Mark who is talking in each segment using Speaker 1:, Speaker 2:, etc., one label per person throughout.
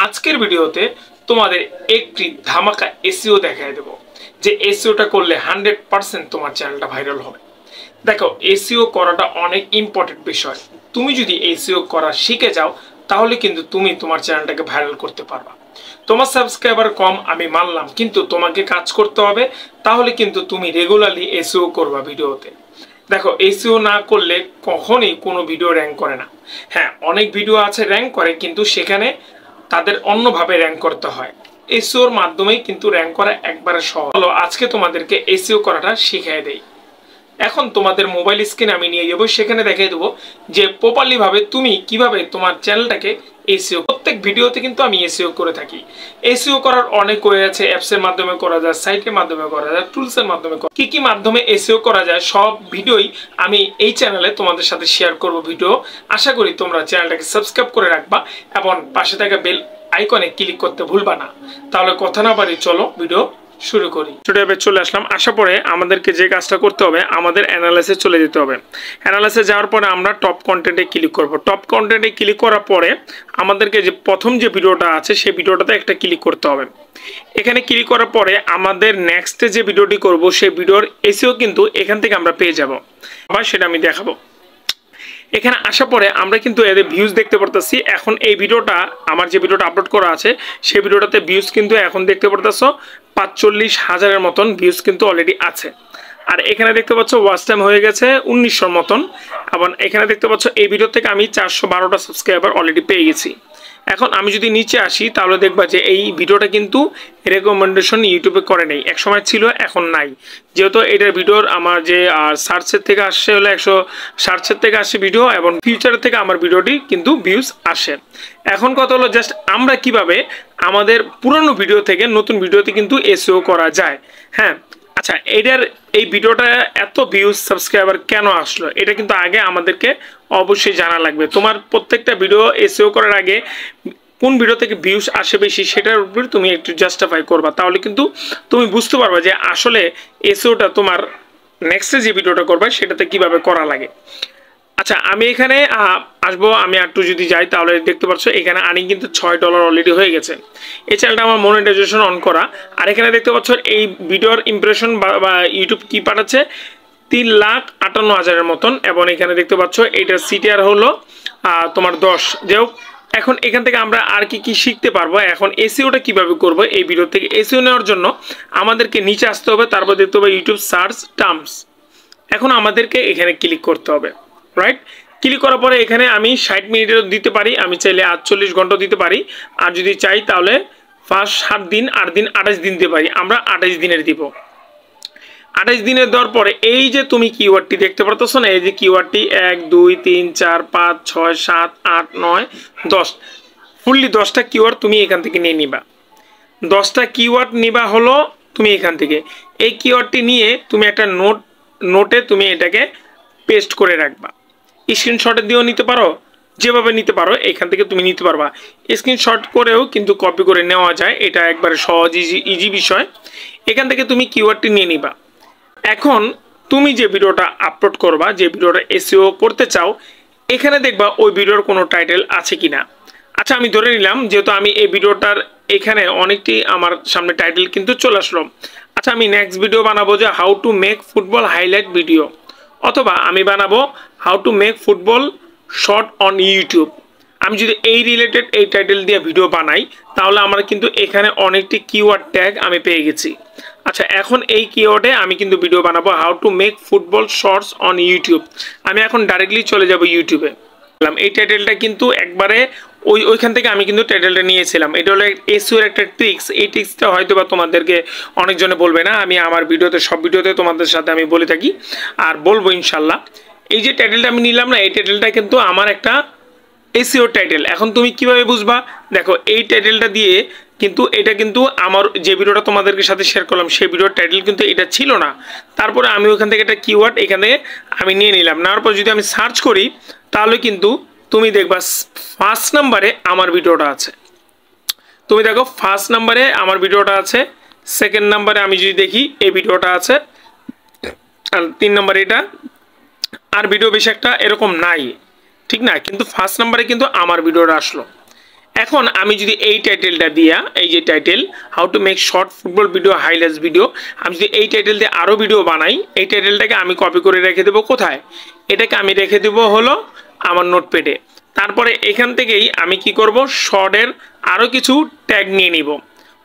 Speaker 1: আজকের ভিডিওতে তোমাদের একটি ধামাকা এসইও দেখায় দেব যে এসইওটা করলে 100% তোমার চ্যানেলটা ভাইরাল হবে। দেখো, এসইও করাটা অনেক ইম্পর্টেন্ট বিষয়। তুমি যদি এসইও করা শিখে যাও তাহলে কিন্তু তুমি তোমার চ্যানেলটাকে ভাইরাল করতে পারবা। তোমার সাবস্ক্রাইবার কম আমি মানলাম, কিন্তু তোমাকে কাজ করতে হবে, তাহলে কিন্তু তুমি রেগুলারলি এসইও করবা ভিডিওতে। দেখো, এসইও না করলে কখনোই কোনো ভিডিও র্যাঙ্ক করে না। হ্যাঁ, অনেক ভিডিও আছে র্যাঙ্ক করে, কিন্তু সেখানে তাদের অন্যভাবে র্যাঙ্ক করতে হয়। এসইওর মাধ্যমেই কিন্তু র্যাঙ্ক করা একবারে সহজ। চলো আজকে তোমাদেরকে এসইও করাটা শিখিয়ে দেই। এখন তোমাদের মোবাইল স্ক্রিনে আমি নিয়ে যাবো, সেখানে দেখিয়ে দেবো যে প্রপারলি ভাবে তুমি কিভাবে তোমার চ্যানেলটাকে এসইও। প্রত্যেক ভিডিওতে কিন্তু আমি এসইও করে থাকি। এসইও করার অনেক ওয়ে আছে, অ্যাপসের মাধ্যমে করা যায়, সাইটের মাধ্যমে করা যায়, টুলসের মাধ্যমে কি কি মাধ্যমে এসইও করা যায় সব ভিডিওই আমি এই চ্যানেলে তোমাদের সাথে শেয়ার করব ভিডিও। আশা করি তোমরা চ্যানেলটাকে সাবস্ক্রাইব করে রাখবা এবং পাশে থাকা বেল আইকনে ক্লিক করতে ভুলবা না। তাহলে কথা না বাড়ি চলো ভিডিও শুরু করি। ট্যাবে চলে আসলাম। আসার পরে আমাদেরকে যে কাজটা করতে হবে, আমাদের অ্যানালাইসিসে চলে যেতে হবে। অ্যানালাইসিসে যাওয়ার পরে আমরা টপ কন্টেন্টে ক্লিক করব। টপ কন্টেন্টে ক্লিক করার পরে আমাদেরকে যে প্রথম যে ভিডিওটা আছে সেই ভিডিওটাতে একটা ক্লিক করতে হবে। এখানে ক্লিক করার পরে আমাদের নেক্সটে যে ভিডিওটি করব সেই ভিডিওর এসইও কিন্তু এখান থেকে আমরা পেয়ে যাব। আবার সেটা আমি দেখাবো। এখানে আসার পরে আমরা কিন্তু এদের ভিউজ দেখতে পারতেছি। এখন এই ভিডিওটা আমার যে ভিডিওটা আপলোড করা আছে সেই ভিডিওটাতে ভিউজ কিন্তু এখন দেখতে পারতেছো ৪৫,০০০-এর মতন ভিউজ কিন্তু অলরেডি আছে। আর এখানে দেখতে পাচ্ছ ওয়াচ টাইম হয়ে গেছে ১৯০০-র মতন। এবং এখানে দেখতে পাচ্ছ এই ভিডিও থেকে আমি ৪১২টা সাবস্ক্রাইবার অলরেডি পেয়ে গেছি। এখন আমি যদি নিচে আসি তাহলে দেখবা যে এই ভিডিওটা কিন্তু রেকমেন্ডেশন ইউটিউবে করে নেই। একসময় ছিল, এখন নাই। যেহেতু এটার ভিডিওর আমার যে সার্চের থেকে আসছে হলো ১০০ সার্চের থেকে আসছে ভিডিও, এবং ফিউচারের থেকে আমার ভিডিওটি কিন্তু ভিউজ আসে। এখন কথা হলো জাস্ট আমরা কিভাবে আমাদের পুরনো ভিডিও থেকে নতুন ভিডিওতে কিন্তু এসইও করা যায়। হ্যাঁ, আচ্ছা, এটার এই ভিডিওটা এত ভিউজ সাবস্ক্রাইবার কেন আসলো এটা কিন্তু আগে আমাদেরকে অবশ্যই জানা লাগবে। তোমার প্রত্যেকটা ভিডিও এসইও করার আগে কোন ভিডিও থেকে ভিউজ আসে বেশি সেটার উপর তুমি একটু জাস্টিফাই করবা, তাহলে কিন্তু তুমি বুঝতে পারবা যে আসলে এসইওটা তোমার নেক্সটে যে ভিডিওটা করবে সেটাতে কিভাবে করা লাগে। আচ্ছা, আমি এখানে আসবো। আমি একটু যদি যাই তাহলে দেখতে পাচ্ছ এখানে আর্নিং কিন্তু $৬ অলরেডি হয়ে গেছে। এই চ্যানেলটা আমার মনিটাইজেশন অন করা। আর এখানে দেখতে পাচ্ছ এই ভিডিওর ইমপ্রেশন বা ইউটিউব কি পাঠাচ্ছে ৩,৫৮,০০০-এর মতন। এবং এখানে দেখতে পাচ্ছ এইটার সিটিআর হলো তোমার ১০। যাই হোক, এখন এখান থেকে আমরা আর কি কি শিখতে পারবো। এখন এসইওটা কিভাবে করবো এই ভিডিও থেকে এসইও নেওয়ার জন্য আমাদেরকে নিচে আসতে হবে, তারপর দেখতে হবে ইউটিউব সার্চ টার্মস। এখন আমাদেরকে এখানে ক্লিক করতে হবে। রাইট, ক্লিক করার পরে এখানে আমি ৬০ মিনিটের দিতে পারি, আমি চাইলে ৪৮ ঘন্টা দিতে পারি। আর যদি চাই তাহলে ফার্স্ট ৭ দিন, ৮ দিন, ২৮ দিন দিতে পারি। আমরা ২৮ দিনের দিব। ২৮ দিনের দেওয়ার পরে এই যে তুমি কিওয়ার্ডটি দেখতে পারতেছো না, এই যে কিওয়ার্ডটি ১ ২ ৩ ৪ ৫ ৬ ৭ ৮ ৯ ১০, ফুললি ১০টা কিওয়ার্ড তুমি এখান থেকে নিয়ে নিবা। 10টা কিওয়ার্ড নিবা হলো তুমি এখান থেকে। এই কিওয়ার্ডটি নিয়ে তুমি একটা নোটে তুমি এটাকে পেস্ট করে রাখবা। স্ক্রিনশট দিয়েও নিতে পারো, যেভাবে নিতে পারো এখান থেকে তুমি নিতে পারবা। স্ক্রিনশট করেও কিন্তু কপি করে নেওয়া যায়, এটা একবারে সহজ ইজি বিষয়। এখান থেকে তুমি কিওয়ার্ডটি নিয়ে নিবা। এখন তুমি যে ভিডিওটা আপলোড করবা, যে ভিডিওটা এসইও করতে চাও, এখানে দেখবা ওই ভিডিওর কোনো টাইটেল আছে কিনা। আচ্ছা, আমি ধরে নিলাম যেহেতু আমি এই ভিডিওটার এখানে অনেকটি আমার সামনে টাইটেল কিন্তু চলে আসলো। আচ্ছা, আমি নেক্সট ভিডিও বানাবো যে how to make football highlight video, অথবা আমি বানাবো how to make football short on YouTube. আমি যদি এই রিলেটেড এই টাইটেল দিয়ে ভিডিও বানাই তাহলে আমার কিন্তু এখানে অনেকটি কিওয়ার্ড ট্যাগ আমি পেয়ে গেছি। আচ্ছা, এখন এই কিওয়ার্ডে আমি কিন্তু ভিডিও বানাবো how to make football shorts on YouTube. আমি এখন ডাইরেক্টলি চলে যাব ইউটিউবে। এই টাইটেলটা কিন্তু একবারে ওইখান থেকে আমি কিন্তু টাইটেলটা নিয়েছিলাম। এটা হলো এসইওর একটা ট্রিক্স। এই ট্রিক্সটা হয়তো বা তোমাদেরকে অনেকজনে বলবে না, আমি আমার ভিডিওতে সব ভিডিওতে তোমাদের সাথে আমি বলে থাকি আর বলবো ইনশাল্লাহ। এই যে টাইটেলটা আমি নিলাম না, এই টাইটেলটা কিন্তু আমার একটা এসইও টাইটেল। এখন তুমি কিভাবে বুঝবা, দেখো এই টাইটেলটা দিয়ে কিন্তু এটা কিন্তু আমার যে ভিডিওটা তোমাদেরকে সাথে শেয়ার করলাম সেই ভিডিওর টাইটেল কিন্তু এটা ছিল না। তারপরে আমি ওখান থেকে একটা কিওয়ার্ড এখান থেকে আমি নিয়ে নিলাম। নেওয়ার পর যদি আমি সার্চ করি তাহলে কিন্তু তুমি দেখবা ফার্স্ট নাম্বারে আমার ভিডিওটা আছে। তুমি দেখো ফার্স্ট নাম্বারে আমার ভিডিওটা আছে, সেকেন্ড নাম্বারে আমি যদি দেখি এই ভিডিওটা আছে, আর ৩ নম্বরে এটা। আর ভিডিও বেশি একটা এরকম নাই, ঠিক না? কিন্তু ফার্স্ট নাম্বারে কিন্তু আমার ভিডিওটা আসলো। এখন আমি যদি এই টাইটেলটা দিয়া, এই যে title how to make short football video highlights video, আমি যদি এই টাইটেল দিয়ে আরও ভিডিও বানাই, এই টাইটেলটাকে আমি কপি করে রেখে দেবো কোথায়, এটাকে আমি রেখে দেবো হলো আমার নোটপ্যাডে। তারপরে এখান থেকেই আমি কি করব, শর্টের আরও কিছু ট্যাগ নিয়ে নিব।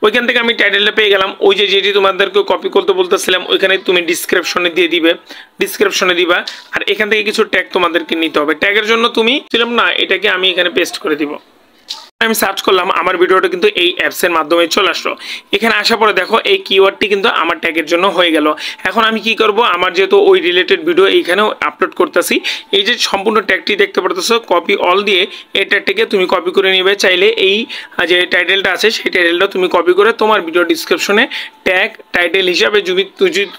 Speaker 1: ওইখান থেকে আমি টাইটেলটা পেয়ে গেলাম, ওই যে যেটি তোমাদেরকে কপি করতে বলতেছিলাম ওইখানে তুমি ডিসক্রিপশনে দিয়ে দিবে, ডিসক্রিপশনে দিবা। আর এখান থেকে কিছু ট্যাগ তোমাদেরকে নিতে হবে। ট্যাগের জন্য তুমি ছিলাম না, এটাকে আমি এখানে পেস্ট করে দিব। আমি সার্চ করলাম, আমার ভিডিওটা কিন্তু এই অ্যাপসের মাধ্যমে চলে আসলো। এখানে আসার পরে দেখো এই কিওয়ার্ডটি কিন্তু আমার ট্যাগের জন্য হয়ে গেল। এখন আমি কি করব, আমার যেহেতু ওই রিলেটেড ভিডিও এইখানেও আপলোড করতেছি, এই যে সম্পূর্ণ ট্যাগটি দেখতে পারতেছো কপি অল দিয়ে, এই ট্যাগটিকে তুমি কপি করে নিবে। চাইলে এই যে টাইটেলটা আছে সেই টাইটেলটা তুমি কপি করে তোমার ভিডিও ডিসক্রিপশনে ট্যাগ টাইটেল হিসাবে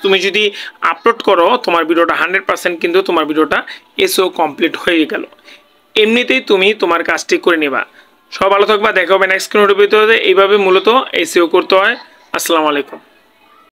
Speaker 1: তুমি যদি আপলোড করো, তোমার ভিডিওটা 100% কিন্তু তোমার ভিডিওটা এসও কমপ্লিট হয়ে গেল। এমনিতেই তুমি তোমার কাজটি করে নেবা। সব ভালো থাকবা, দেখা হবে নেক্সট কোনো ভিডিওতে। এইভাবে মূলত এসইও করতে হয়। আসসালামু আলাইকুম।